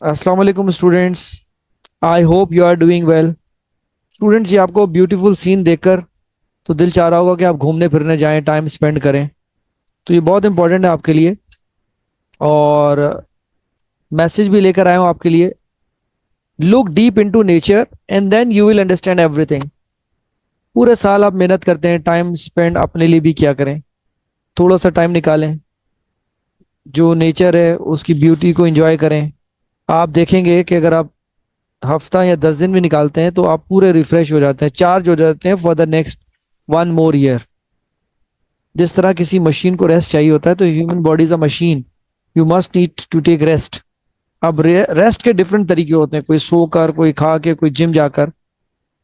अस्सलाम वालेकुम students. I hope you are doing well. Students, ये आपको ब्यूटीफुल सीन देखकर तो दिल चाह रहा होगा कि आप घूमने फिरने जाएं, टाइम स्पेंड करें। तो ये बहुत इंपॉर्टेंट है आपके लिए, और मैसेज भी लेकर आया हूँ आपके लिए। Look deep into nature and then you will understand everything. पूरे साल आप मेहनत करते हैं, टाइम स्पेंड अपने लिए भी किया करें। थोड़ा सा टाइम निकालें, जो नेचर है उसकी ब्यूटी को एंजॉय करें। आप देखेंगे कि अगर आप हफ्ता या 10 दिन भी निकालते हैं तो आप पूरे रिफ्रेश हो जाते हैं, चार्ज हो जाते हैं for the next 1 more year। जिस तरह किसी मशीन को रेस्ट चाहिए होता है, तो human body is a machine, you must need to take rest. अब रेस्ट के डिफरेंट तरीके होते हैं, कोई सोकर, कोई खा के, कोई जिम जाकर,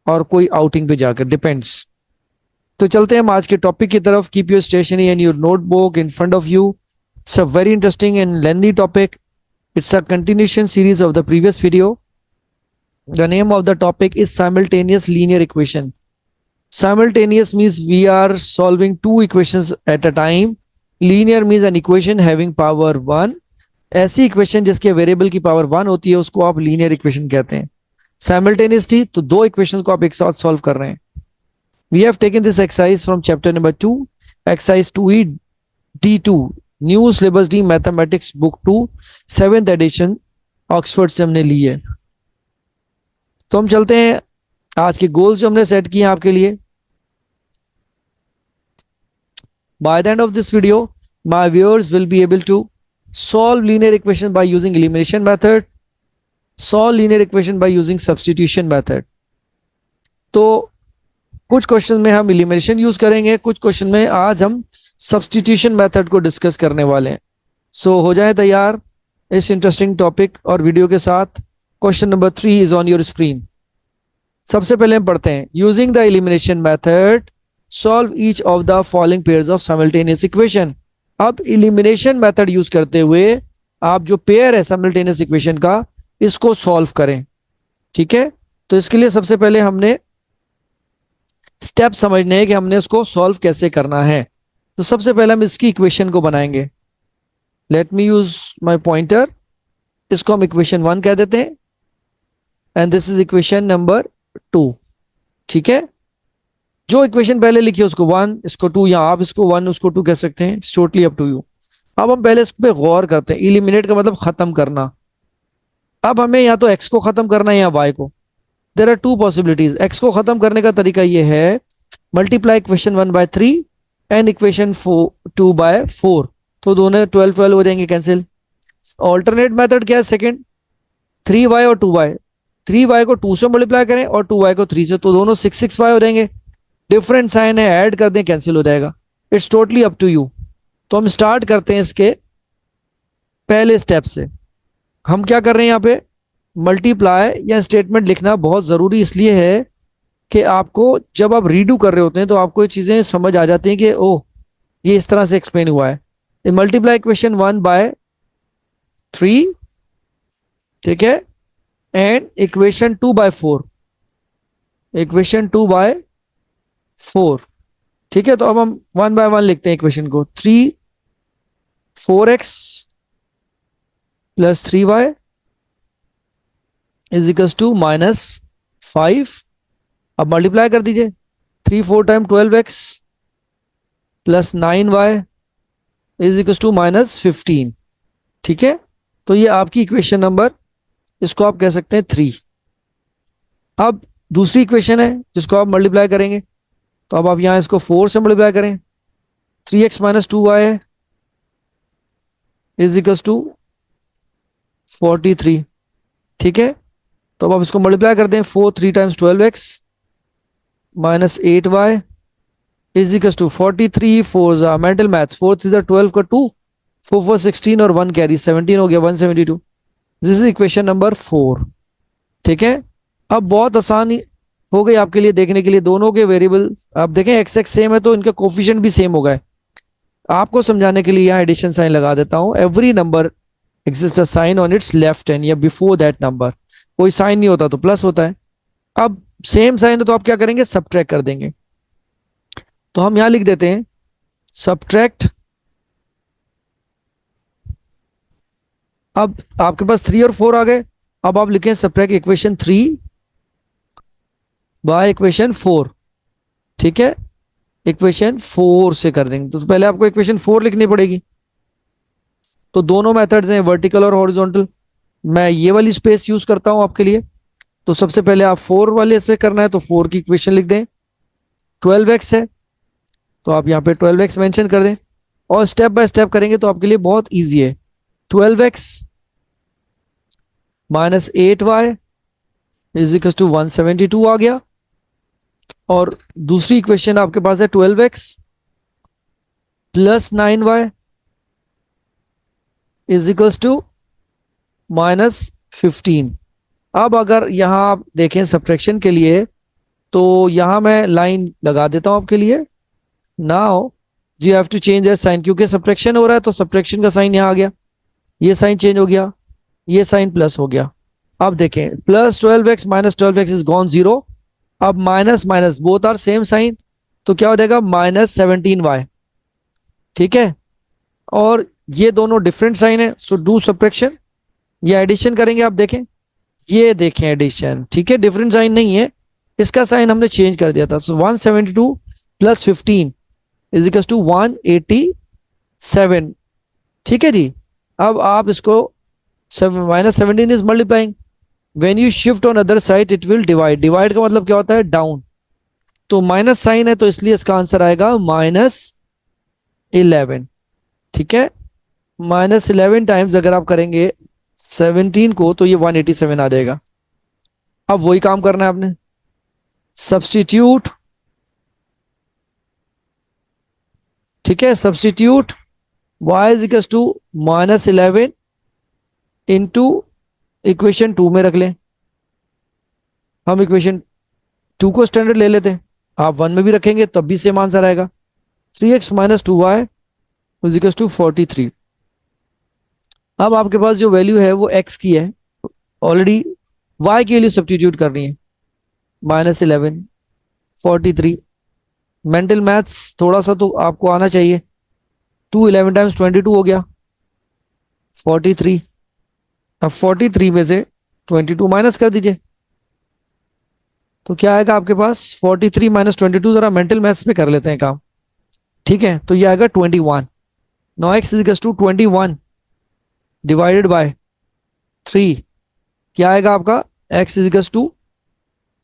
और कोई आउटिंग पे जाकर, डिपेंड्स। तो चलते हैं हम आज के टॉपिक की तरफ। Keep your stationery and your notebook in front of you. It's a very interesting and lengthy topic. It's a continuation series of the previous video. The name of the topic is simultaneous linear equation. Simultaneous means we are solving two equations at a time. Linear means an equation having power 1. ऐसी equation जिसके variable की power 1 होती है उसको आप linear equation कहते हैं। Simultaneously तो दो इक्वेशन को आप एक साथ सॉल्व कर रहे हैं। We have taken this exercise from chapter number 2, exercise 2E D2, new syllabus D mathematics book 2, 7th edition, Oxford से हमने ली है। तो हम चलते हैं आज के गोल्स जो हमने सेट किए हैं आपके लिए। By the end of this video, my viewers will be able to solve linear equation by using elimination method, solve linear equation by using substitution method. तो कुछ क्वेश्चन में हम एलिमिनेशन यूज करेंगे, कुछ क्वेश्चन में आज हम सब्सटीट्यूशन मेथड को डिस्कस करने वाले हैं। सो हो जाए तैयार इस इंटरेस्टिंग टॉपिक और वीडियो के साथ। Question number 3 is on your screen. सबसे पहले हम पढ़ते हैं, using the elimination method solve each of the following pairs of simultaneous equation. अब एलिमिनेशन मेथड यूज करते हुए आप जो पेयर है साइमल्टेनियस इक्वेशन का, इसको सॉल्व करें। ठीक है, तो इसके लिए सबसे पहले हमने स्टेप समझने हैं कि हमने इसको सॉल्व कैसे करना है। तो सबसे पहले हम इसकी इक्वेशन को बनाएंगे। Let me use my pointer. इसको हम इक्वेशन 1 कह देते हैं and this is equation number 2। ठीक है, जो इक्वेशन पहले लिखी है उसको 1, इसको 2, या आप इसको 1 उसको 2 कह सकते हैं, it's totally up to you. अब हम पहले इस पे गौर करते हैं। इलिमिनेट का मतलब खत्म करना। अब हमें या तो x को खत्म करना है या y को। There are two possibilities. x को खत्म करने का तरीका ये है, मल्टीप्लाई इक्वेशन 1/3 एंड इक्वेशन 2/4। तो दोनों 12 हो जाएंगे कैंसिल। ऑल्टरनेट मेथड क्या है सेकंड, 3y और 2y। 3y को 2 से मल्टीप्लाई करें और 2y को 3 से, तो दोनों 6y हो जाएंगे। डिफरेंट साइन है, ऐड कर दें, कैंसिल हो जाएगा। It's totally up to you. तो हम स्टार्ट करते हैं इसके पहले स्टेप से। हम क्या कर रहे हैं यहाँ पे, मल्टीप्लाई या स्टेटमेंट लिखना बहुत जरूरी इसलिए है कि आपको जब आप रीडू कर रहे होते हैं तो आपको ये चीजें समझ आ जाती हैं कि ओह, ये इस तरह से एक्सप्लेन हुआ है। मल्टीप्लाई इक्वेशन 1/3, ठीक है, एंड इक्वेशन 2/4, इक्वेशन 2/4। ठीक है, तो अब हम 1/1 लिखते हैं इक्वेशन को। 4x + 3y = -5। अब मल्टीप्लाई कर दीजिए, 3 4 टाइम 12x + 9y = -15। ठीक है, तो ये आपकी इक्वेशन नंबर, इसको आप कह सकते हैं 3। अब दूसरी इक्वेशन है जिसको आप मल्टीप्लाई करेंगे, तो अब आप यहां इसको 4 से मल्टीप्लाई करें। 3x - 2y = 43। ठीक है, तो अब आप इसको मल्टीप्लाई कर दें। 4 3 times 12x -8y = 43। 4 mental maths, 4 3 12 का 2, 4 4 16 और 1 कैरी 17 हो गया, 172। This is equation number 4। ठीक है, अब बहुत आसान हो गई आपके लिए देखने के लिए। दोनों के वेरिएबल आप देखें, एक्स एक्स सेम है तो इनका कोफिशिएंट भी सेम हो गए। आपको समझाने के लिए यहाँ एडिशन साइन लगा देता हूँ। Every number exist a sign on its left hand या बिफोर दैट नंबर। कोई साइन नहीं होता तो प्लस होता है। अब सेम साइन है तो आप क्या करेंगे, सब्ट्रैक्ट कर देंगे। तो हम यहां लिख देते हैं सब्ट्रैक्ट अब आपके पास 3 और 4 आ गए। अब आप लिखें सब्ट्रैक्ट इक्वेशन 3 बाय इक्वेशन 4। ठीक है, इक्वेशन 4 से कर देंगे तो पहले आपको इक्वेशन 4 लिखनी पड़ेगी। तो दोनों मेथड्स हैं, वर्टिकल और हॉरिजॉन्टल। मैं ये वाली स्पेस यूज करता हूं आपके लिए। तो सबसे पहले आप 4 वाले से करना है तो 4 की इक्वेशन लिख दें। 12x है तो आप यहाँ पे 12x मेंशन कर दें, और स्टेप बाय स्टेप करेंगे तो आपके लिए बहुत इजी है। 12x minus 8y is equal to 172 आ गया। और दूसरी इक्वेशन आपके पास है 12x plus 9y is equal to minus 15। अब अगर यहां आप देखें सब्ट्रैक्शन के लिए, तो यहां मैं लाइन लगा देता हूं आपके लिए। Now you have to change that sign, क्योंकि सब्ट्रैक्शन हो रहा है तो सब्ट्रैक्शन का साइन यहां आ गया, ये साइन चेंज हो गया, ये साइन प्लस हो गया। अब देखें plus 12x minus 12x is gone zero. अब minus minus both are same sign, तो क्या हो जाएगा -17y। ठीक है, और ये दोनों डिफरेंट साइन है, सो डू सब्ट्रैक्शन। ये एडिशन करेंगे, आप देखें, ये देखें एडिशन। ठीक है, डिफरेंट साइन नहीं है, इसका साइन हमने चेंज कर दिया था। सो 172 प्लस 15 इज इक्वल टू 187। ठीक है जी। अब आप इसको -17 is multiplying, when you shift on other side it will divide. Divide का मतलब क्या होता है, डाउन। तो माइनस साइन है तो इसलिए इसका आंसर आएगा -11। ठीक है, -11 टाइम्स अगर आप करेंगे 17 को तो ये 187 आ जाएगा। अब वही काम करना है आपने, सब्सटीट्यूट। ठीक है, substitute y is equal to -11 into equation 2 में रख लें। हम इक्वेशन 2 को स्टैंडर्ड ले लेते हैं, आप 1 में भी रखेंगे तब भी सेम आंसर आएगा। 3x minus 2y is equal to 43। अब आपके पास जो वैल्यू है वो x की है, ऑलरेडी y के लिए सब्सटीट्यूट करनी है। -11 43। मेंटल मैथ्स थोड़ा सा तो आपको आना चाहिए। 2 11 टाइम्स 22 हो गया 43। अब 43 में से 22 माइनस कर दीजिए तो क्या आएगा आपके पास, 43 माइनस 22। जरा मेंटल मैथ्स पे कर लेते हैं काम। ठीक है, तो ये आएगा 21। Now x is equal to 21 divided by 3, क्या आएगा आपका, x इज इक्वल टू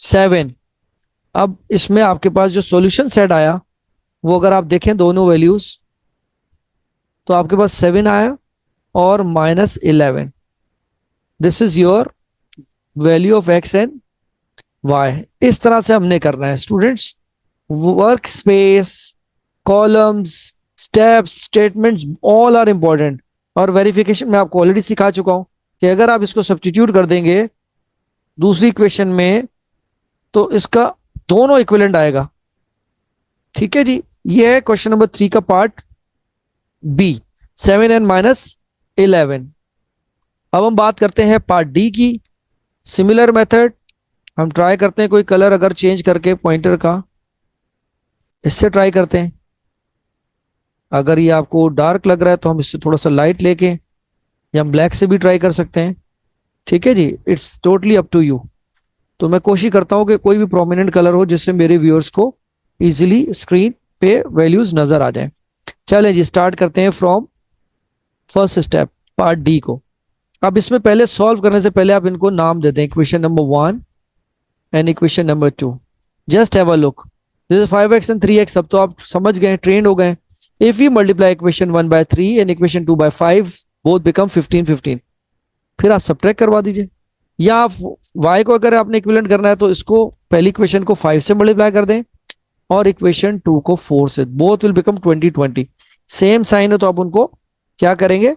7। अब इसमें आपके पास जो सॉल्यूशन सेट आया वो अगर आप देखें दोनों वैल्यूज, तो आपके पास 7 आया और -11। This is your value of x and y। इस तरह से हमने करना है students. Work space, columns, steps, statements all are important. और वेरिफिकेशन मैं आपको ऑलरेडी सिखा चुका हूं कि अगर आप इसको सब्स्टिट्यूट कर देंगे दूसरी इक्वेशन में तो इसका दोनों इक्विवेलेंट आएगा। ठीक है जी, ये है क्वेश्चन नंबर 3 का पार्ट बी, 7 एंड -11। अब हम बात करते हैं पार्ट डी की। सिमिलर मेथड हम ट्राई करते हैं, कोई कलर अगर चेंज करके पॉइंटर का, इससे ट्राई करते हैं। अगर ये आपको डार्क लग रहा है तो हम इससे थोड़ा सा लाइट लेके, या हम ब्लैक से भी ट्राई कर सकते हैं। ठीक है जी, it's totally up to you. तो मैं कोशिश करता हूं कि कोई भी प्रोमिनेंट कलर हो जिससे मेरे व्यूअर्स को इजीली स्क्रीन पे वैल्यूज नजर आ जाए। चलें जी, स्टार्ट करते हैं from first step, part D को। अब इसमें पहले सॉल्व करने से पहले आप इनको नाम दे दें, equation number 1 and equation number 2। Just have a look, this is 5x and 3x। अब तो आप समझ गए, ट्रेंड हो गए। If you multiply equation 1 by 3 and equation 2 by 5 both become 15 15, फिर आप सब्ट्रैक्ट करवा दीजिए। या आप y को अगर आपने इक्विवेलेंट करना है तो इसको पहली इक्वेशन को 5 से मल्टीप्लाई कर दें और इक्वेशन 2 को 4 से, both will become 20 20। Same sign है तो आप उनको क्या करेंगे,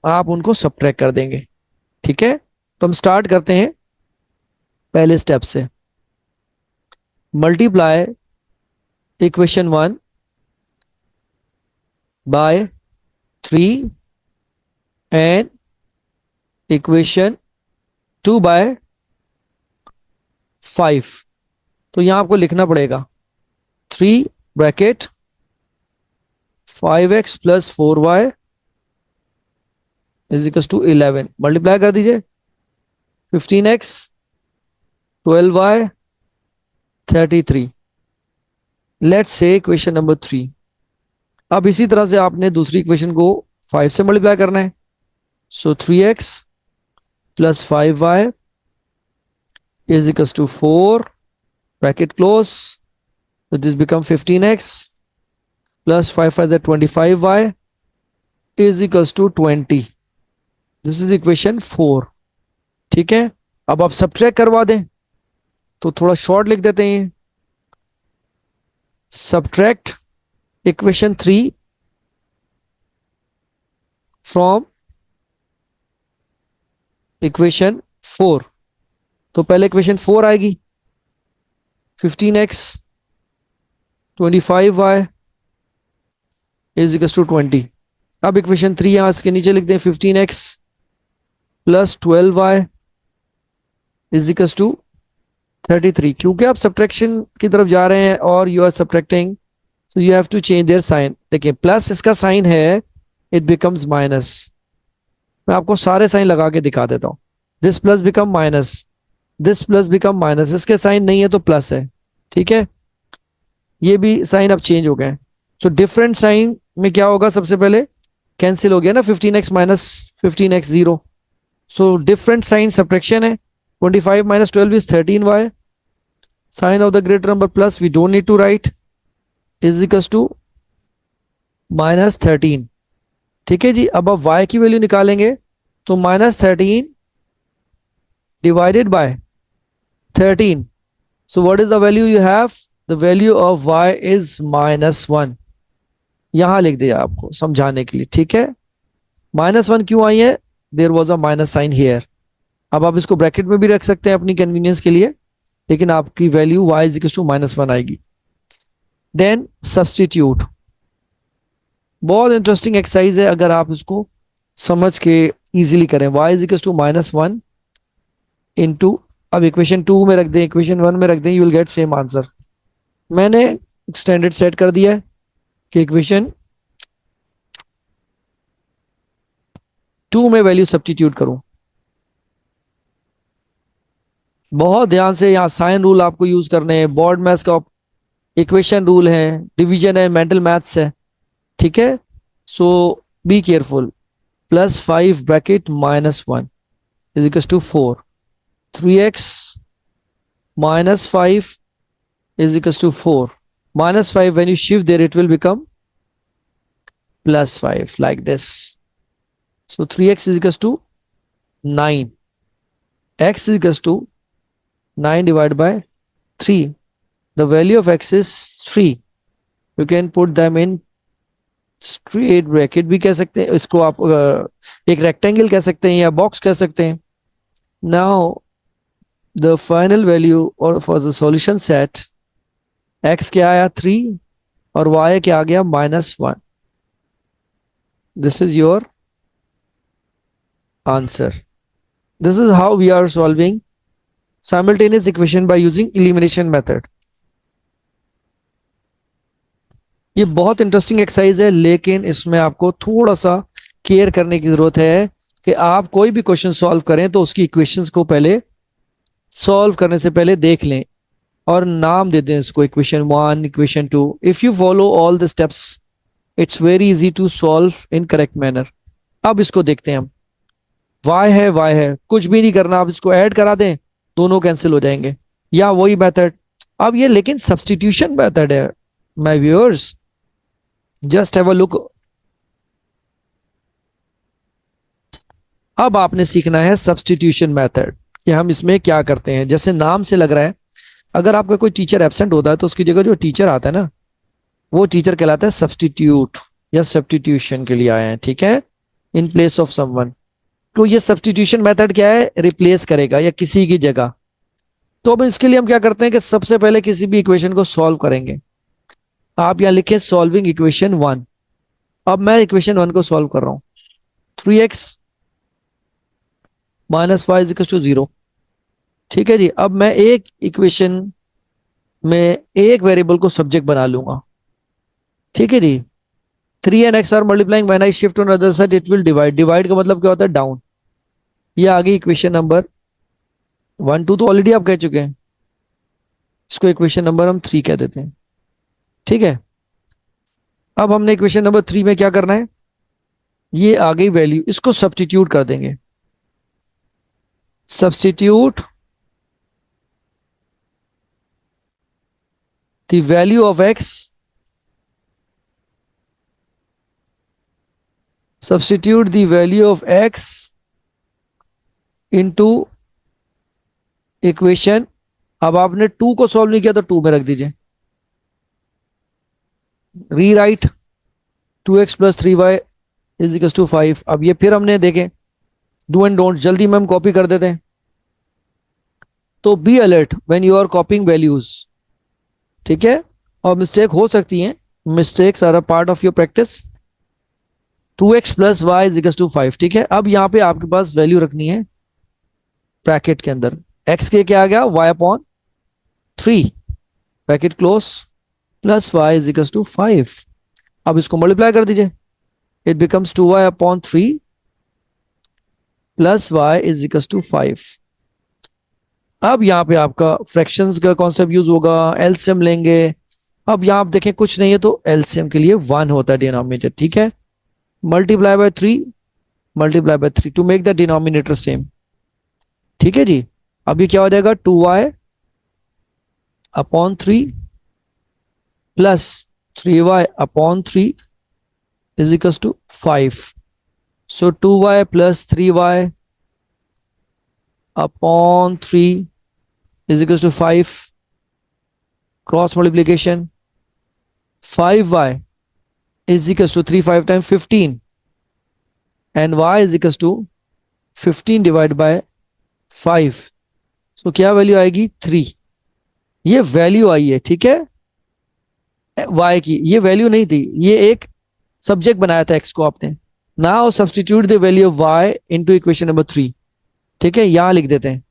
आप उनको सब्ट्रैक्ट कर देंगे। ठीक है, तो हम स्टार्ट करते हैं पहले स्टेप से। Multiply equation 1 by 3 and equation 2 by 5। तो यहां आपको लिखना पड़ेगा 3 bracket 5x plus 4y is equal to 11, multiply कर दीजिए 15x 12y 33। Let's say equation number 3। अब इसी तरह से आपने दूसरी इक्वेशन को 5 से मल्टीप्लाई करना है। सो 3x plus 5y is equals to 4, bracket close, so this become 15x plus 5 5 that 25y is equals to 20. This is equation 4। ठीक है, अब आप सब्ट्रैक्ट करवा दें तो थोड़ा शॉर्ट लिख देते हैं। Subtract equation 3 from equation 4। तो पहले इक्वेशन 4 आएगी 15x 25y is equal to 20। अब इक्वेशन 3 यहां इसके नीचे लिख दें 15x plus 12y is equal to 33। क्योंकि आप सब्ट्रैक्शन की तरफ जा रहे हैं और you are subtracting, so you have to change their sign. देखिए प्लस इसका साइन है, इट बिकम्स माइनस। मैं आपको सारे साइन लगा के दिखा देता हूं। This plus become minus, this plus become minus, इसके साइन नहीं है तो प्लस है। ठीक है, ये भी साइन अब चेंज हो गए। सो डिफरेंट साइन में क्या होगा, सबसे पहले कैंसिल हो गया ना 15x minus 15x 0। So different sign subtraction है। 25 minus 12 is 13y. Sign of the greater number plus we don't need to write is equals to minus 13। ठीक है जी, अब आप y की वैल्यू निकालेंगे तो minus 13 divided by 13। So what is the value you have? The value of y is -1। यहां लिख दिया आपको समझाने के लिए। ठीक है, -1 क्यों आई है? There was a minus sign here। अब आप इसको ब्रैकेट में भी रख सकते हैं अपनी कन्वीनियंस के लिए, लेकिन आपकी value y is equal to -1 आएगी। देन सब्स्टिट्यूट, बहुत इंटरेस्टिंग एक्सरसाइज है अगर आप इसको समझ के इजीली करें। y is equal to -1 into, अब इक्वेशन 2 में रख दें, इक्वेशन 1 में रख दें, you will get same answer. मैंने स्टैंडर्ड सेट कर दिया है कि इक्वेशन 2 में वैल्यू सब्स्टिट्यूट करूं। बहुत ध्यान से यहाँ साइन रूल आपको यूज करने हैं, बोर्ड मैथ्स का इक्वेशन रूल है, डिवीजन है, मेंटल मैथ्स है। ठीक है, so be careful. +5 bracket -1 is equal to 4। 3x -5 is equals to 4। -5 when you shift there it will become +5 like this। So 3x is equals to 9। x is equals to 9 divided by 3। The value of x is 3। You can put them in straight bracket भी कह सकते हैं इसको, आप एक rectangle कह सकते हैं या बॉक्स कह सकते हैं। Now the final value or for the solution set, x क्या आया 3 और y क्या आ गया -1। This is your answer। This is how we are solving simultaneous equation by using elimination method। ये बहुत इंटरेस्टिंग एक्सरसाइज है, लेकिन इसमें आपको थोड़ा सा केयर करने की जरूरत है कि आप कोई भी क्वेश्चन सॉल्व करें तो उसकी इक्वेशंस को पहले सॉल्व करने से पहले देख लें और नाम दे दें इसको, equation 1, equation 2। If you follow all the steps it's very easy to solve in correct manner. अब इसको देखते हैं हम। y है, कुछ भी नहीं करना, आप इसको ऐड करा दें, दोनों कैंसिल हो जाएंगे, या वही मेथड। अब ये लेकिन सब्स्टिट्यूशन मेथड है my viewers, just have a look. अब आपने सीखना है सब्स्टिट्यूशन मेथड कि हम इसमें क्या करते हैं। जैसे नाम से लग रहा है, अगर आपका कोई टीचर एब्सेंट होता है तो उसकी जगह जो टीचर आता है ना, वो टीचर कहलाता है सब्स्टिट्यूट या सब्स्टिट्यूशन के लिए आए हैं। ठीक है, इन प्लेस ऑफ समवन। तो ये सब्स्टिट्यूशन मेथड क्या है? रिप्लेस करेगा या किसी की जगह। तो अब इसके लिए हम क्या करते हैं कि सबसे पहले किसी भी इक्वेशन को सॉल्व करेंगे। आप यहां लिखे सॉल्विंग इक्वेशन 1। अब मैं इक्वेशन 1 को सॉल्व कर रहा हूं। 3x -5 is equal to 0। ठीक है जी, अब मैं एक इक्वेशन में एक वेरिएबल को सब्जेक्ट बना लूंगा। ठीक है जी, 3 and x are multiplying, when I shift on other side it will divide. Divide का मतलब क्या होता है? डाउन. ये आ गई इक्वेशन नंबर 1 2 तो ऑलरेडी आप कह चुके हैं. इसको इक्वेशन नंबर हम 3 कह देते हैं. ठीक है. अब हमने इक्वेशन नंबर 3 में क्या करना है? ये आ गई वैल्यू, इसको सब्स्टिट्यूट कर देंगे. Substitute the value of x, substitute the value of x into equation. अब आपने 2 को सॉल्व नहीं किया तो 2 में रख दीजिए. Rewrite 2x plus 3y is equal to 5. अब ये फिर हमने देखें डू एंड डोंट, जल्दी में हम कॉपी कर देते हैं. तो be alert when you are copying values. ठीक है. और मिस्टेक हो सकती है, mistakes are a part of your practice. 2x plus y is equal to 5. ठीक है. अब यहाँ पे आपके पास वैल्यू रखनी है ब्रैकेट के अंदर. x के क्या आ गया? y upon 3 bracket close plus y is equal to 5. अब इसको मल्टीप्लाई कर दीजिए. It becomes 2y upon 3 plus y is equal to 5. अब यहाँ पे आपका फ्रैक्शंस का कॉन्सेप्ट यूज होगा, एलसीएम लेंगे. अब यहाँ आप देखें कुछ नहीं है तो एलसीएम के लिए 1 होता है डिनोमिनेटर. ठीक है. Multiply by 3 multiply by 3 to make the denominator same. ठीक है जी. अभी क्या हो जाएगा? 2y upon 3 plus 3y upon 3 is equal to 5. So 2y plus 3y upon 3 is equals to 5. Cross multiplication. 5y is equals to 3 5 times 15 and y is equals to 15 divided by 5. So क्या value आएगी? 3. ये value आई है. ठीक है. y की ये value नहीं थी, ये एक सब्जेक्ट बनाया था x को आपने. Now substitute the value of y into equation number 3. ठीक है. यहां लिख देते हैं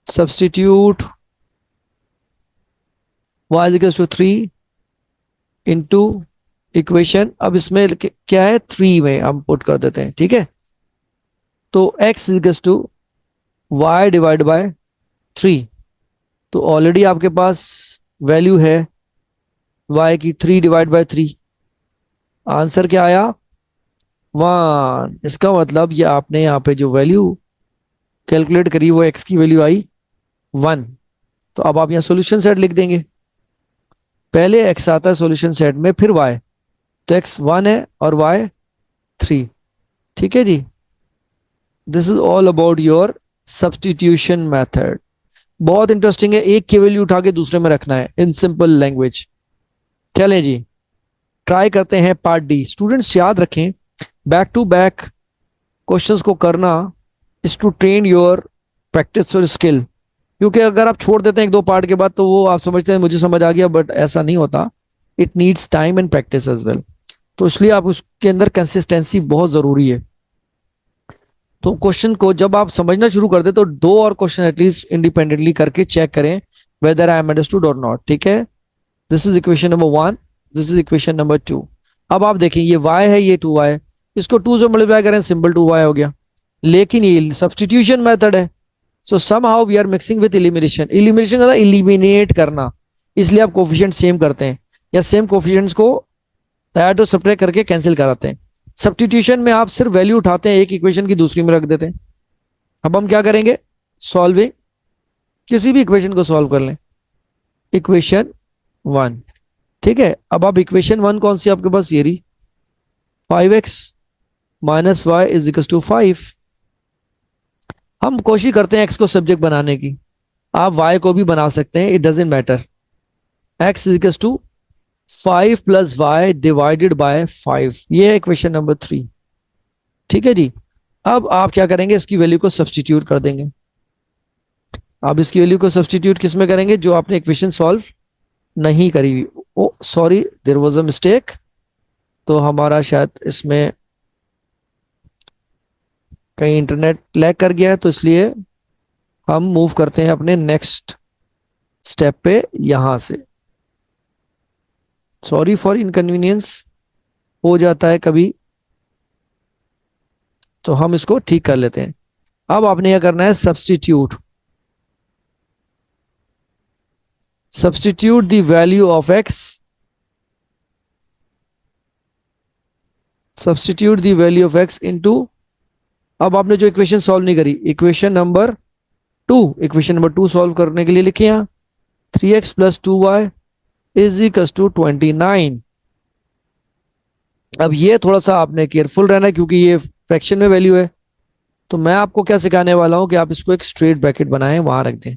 substitute y is equals to 3 into equation. अब इसमें क्या है? 3 में हम पुट कर देते हैं. ठीक है. तो x is equals to y divide by 3. तो ऑलरेडी आपके पास वैल्यू है y की 3 डिवाइड बाय 3. आंसर क्या आया? 1. इसका मतलब ये आपने यहाँ पे जो वैल्यू कैलकुलेट करी वो x की वैल्यू आई 1. तो अब आप यहाँ सॉल्यूशन सेट लिख देंगे. पहले x आता है सॉल्यूशन सेट में, फिर y. तो x 1 है और y 3. ठीक है जी. This is all about your substitution method. बहुत इंटरेस्टिंग है. एक की वैल्यू उठा के दूसरे में रखना है इन सिंपल लैंग्वेज. चलें जी, ट्राई करते हैं पार्ट डी. स्टूडेंट्स याद रखें, बैक टू बैक क्वेश्चंस को करना is to train your practice और स्किल. क्योंकि अगर आप छोड़ देते हैं 1-2 पार्ट के बाद तो वो आप समझते हैं मुझे समझ आ गया, बट ऐसा नहीं होता. It needs time and practice as well. तो इसलिए आप उसके अंदर कंसिस्टेंसी बहुत जरूरी है. तो क्वेश्चन को जब आप समझना शुरू कर दे तो 2 और क्वेश्चन एटलीस्ट इंडिपेंडेंटली करके चेक करें वेदर आई एम अंडरस्टूड और नॉट. ठीक है. This is equation number 1, this is equation number 2. अब आप देखें ये y है, ये 2y है. इसको 2 से मल्टीप्लाई करें, सिंपल 2y हो गया. लेकिन ये सब्स्टिट्यूशन मेथड है. So somehow we are mixing with elimination. Elimination का एलिमिनेट करना, इसलिए आप कोफिशिएंट सेम करते हैं या सेम कोफिशिएंट्स को ऐड और सब्ट्रैक्ट करके कैंसिल कराते हैं. सब्स्टिट्यूशन में आप सिर्फ वैल्यू उठाते हैं, एक इक्वेशन की दूसरी में रख देते हैं. अब हम क्या करेंगे? सॉल्विंग. किसी भी इक्वेशन को सॉल्व कर लें. इक्वेशन 1. ठीक है. अब आप इक्वेशन 1 कौन सी आपके पास? ये रही 5x minus y is equal to 5. हम कोशिश करते हैं x को सब्जेक्ट बनाने की. आप y को भी बना सकते हैं, it doesn't matter. x is equal to 5 plus y divided by 5. ये है इक्वेशन नंबर 3. ठीक है जी. अब आप क्या करेंगे? इसकी वैल्यू को सब्स्टिट्यूट कर देंगे. आप इसकी वैल्यू को सब्स्टिट्यूट किस में करेंगे? जो आपने इक्वेशन सॉल्व नहीं करी हुई. Oh sorry, there was a mistake. तो हमारा शायद इसमें कहीं इंटरनेट लैग कर गया है, तो इसलिए हम मूव करते हैं अपने नेक्स्ट स्टेप पे. यहां से सॉरी फॉर इनकन्वीनियंस, हो जाता है कभी, तो हम इसको ठीक कर लेते हैं। अब आपने यह करना है substitute, substitute the value of x, substitute the value of x into, अब आपने जो इक्वेशन सॉल्व नहीं करी, equation number two, equation number two solve करने के लिए लिखे यहां 3x plus 2y is equal to 29। अब ये थोड़ा सा आपने केयरफुल रहना है क्योंकि ये फ्रैक्शन में वैल्यू है। तो मैं आपको क्या सिखाने वाला हूं कि आप इसको एक स्ट्रेट ब्रैकेट बनाएं, वहां रख दें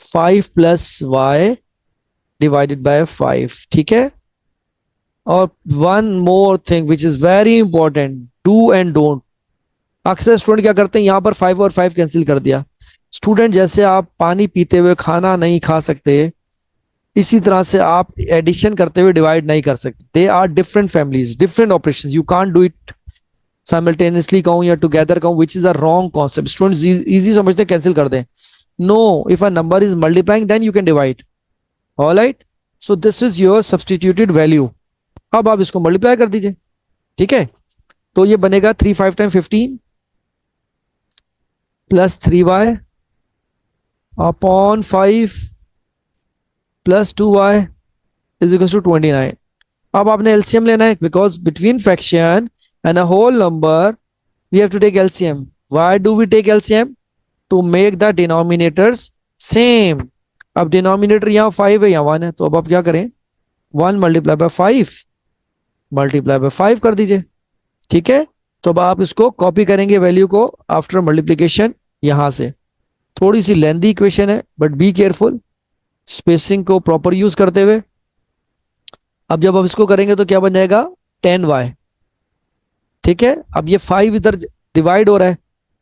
5 प्लस वाई डिवाइडेड बाय 5, ठीक है। और one more thing which is very important, do and don't. अक्सर स्टूडेंट क्या करते हैं, यहां पर 5 और 5 कैंसिल कर दिया। स्टूडेंट जैसे आप पानी पीते हुए खाना नहीं खा सकते, इसी तरह से आप एडिशन करते हुए डिवाइड नहीं कर सकते। They are different families, different operation, you can't do it simultaneously कहूं या टुगेदर कहूं, which is a wrong concept. Students easy समझते हैं, कैंसिल कर दें। No, if a number is multiplying then you can divide. Alright, so this is your substituted value. अब आप इसको मल्टीप्लाई कर दीजिए, ठीक है। तो ये बनेगा 3 5 time 15 plus 3y upon 5 plus 2y is equal to 29। अब आपने एलसीएम लेना है, because between fraction and a whole number we have to take LCM. Why do we take LCM? To make the denominators same. अब denominator यहाँ 5 है, यहाँ 1 है, तो अब आप क्या करें, 1 मल्टीप्लाई बाय 5 मल्टीप्लाई बाय 5 कर दीजिए, ठीक है। तो अब आप इसको कॉपी करेंगे वैल्यू को आफ्टर मल्टीप्लीकेशन यहां से। थोड़ी सी लेंदी इक्वेशन है बट बी केयरफुल, स्पेसिंग को प्रॉपर यूज करते हुए। अब जब आप इसको करेंगे तो क्या बन जाएगा, 10y, ठीक है। अब ये 5 इधर डिवाइड हो रहा है,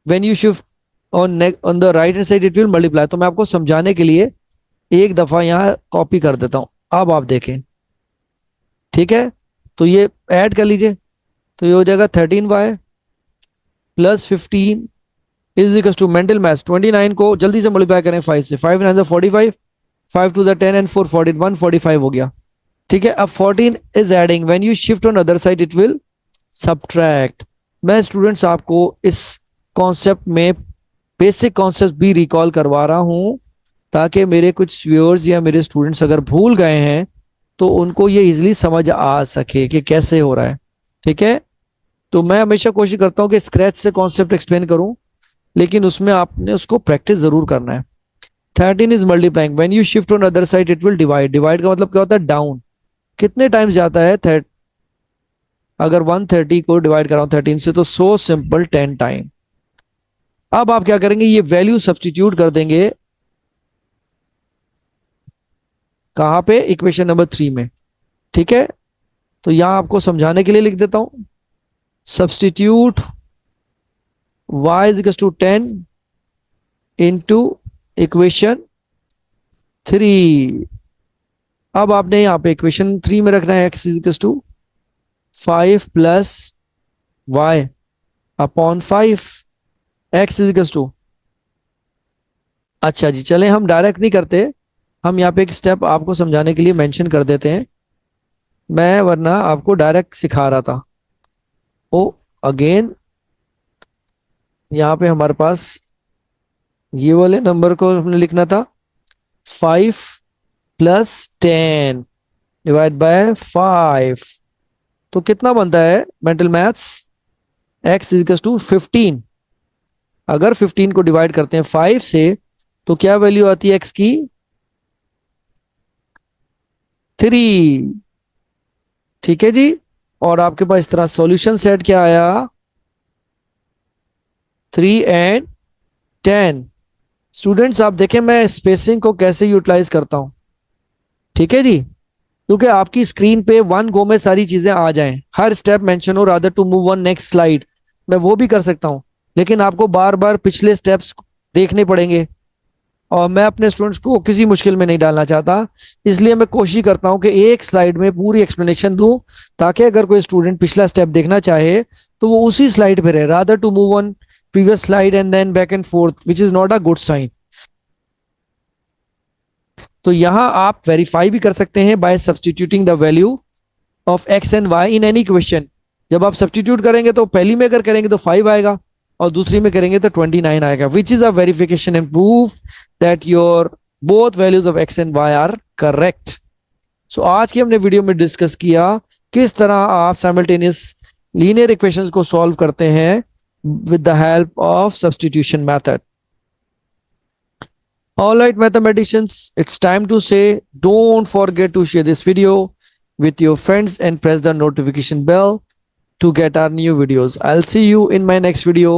when you shift on the right hand side it will multiply. तो मैं आपको समझाने के लिए एक दफा यहां कॉपी कर देता हूं, अब आप देखें, ठीक है। तो ये ऐड कर लीजिए, तो ये हो जाएगा 13y plus 15 is equal to, mental maths 29 को जल्दी से मल्टीप्लाई करें 5 से, 5 9 45, 5 2 10 एंड 4 14, 145 हो गया, ठीक है। अब 14 is adding, when you shift on other side it will subtract. मैं स्टूडेंट्स आपको इस कॉन्सेप्ट में बेसिक कॉन्सेप्ट भी रिकॉल करवा रहा हूं, ताकि मेरे कुछ व्यूअर्स या मेरे स्टूडेंट्स अगर भूल गए हैं तो उनको ये इजीली समझ आ सके कि कैसे हो रहा है, ठीक है। तो मैं हमेशा कोशिश करता हूं कि स्क्रैच से कॉन्सेप्ट एक्सप्लेन करूं, लेकिन उसमें आपने उसको प्रैक्टिस जरूर करना है। 13 is multiplying, when you shift on other side it will divide. Divide का मतलब क्या होता है, डाउन। कितने टाइम्स जाता है अगर 130 को डिवाइड कराऊं 13 से, तो सो सिंपल 10 टाइम। अब आप क्या करेंगे, ये वैल्यू सब्सटीट्यूट कर देंगे कहां पे, इक्वेशन नंबर 3 में, ठीक है। तो यहां आपको समझाने के लिए लिख देता हूं, substitute y is equal to 10 into equation 3। अब आपने यहां पे इक्वेशन 3 में रखना है x is equal to 5 plus y upon 5, x is equal to, अच्छा जी चले हम डायरेक्ट नहीं करते, हम यहाँ पे एक स्टेप आपको समझाने के लिए मेंशन कर देते हैं। मैं वरना आपको डायरेक्ट सिखा रहा था। ओ अगेन यहाँ पे हमारे पास ये वाले नंबर को हमने लिखना था 5 प्लस 10 डिवाइड बाय 5, तो कितना बनता है mental maths, x is to 15। अगर 15 को डिवाइड करते हैं 5 से तो क्या वैल्यू आती है x की, 3, ठीक है जी। और आपके पास इस तरह सॉल्यूशन सेट क्या आया, 3 एंड 10। स्टूडेंट्स आप देखें मैं स्पेसिंग को कैसे यूटिलाइज करता हूं, ठीक है जी। क्योंकि आपकी स्क्रीन पे वन गो में सारी चीजें आ जाएं, हर स्टेप मेंशन हो, rather to move one next slide, मैं वो भी कर सकता हूं, लेकिन आपको बार बार पिछले स्टेप्स देखने पड़ेंगे और मैं अपने स्टूडेंट्स को किसी मुश्किल में नहीं डालना चाहता। इसलिए मैं कोशिश करता हूं कि एक स्लाइड में पूरी एक्सप्लेनेशन दूं, ताकि अगर कोई स्टूडेंट पिछला स्टेप देखना चाहे तो वो उसी स्लाइड पे रहे, rather to move on previous slide and then back and forth, which is not a good sign. तो यहां आप वेरीफाई भी कर सकते हैं by substituting the value of x and y in any question. जब आप सब्सटीट्यूट करेंगे तो पहली में अगर करेंगे तो 5 आएगा और दूसरी में करेंगे तो 29 आएगा, which is a verification and proof that your both values of x and Y are correct. So आज की हमने वीडियो में डिस्कस किया किस तरह आप साइमल्टेनियस लीनियर इक्वेशंस को सॉल्व करते हैं with the help of substitution method. All right, mathematicians, it's time to say don't forget to share this video with your friends and press the notification bell to get our new videos. I'll see you in my next video.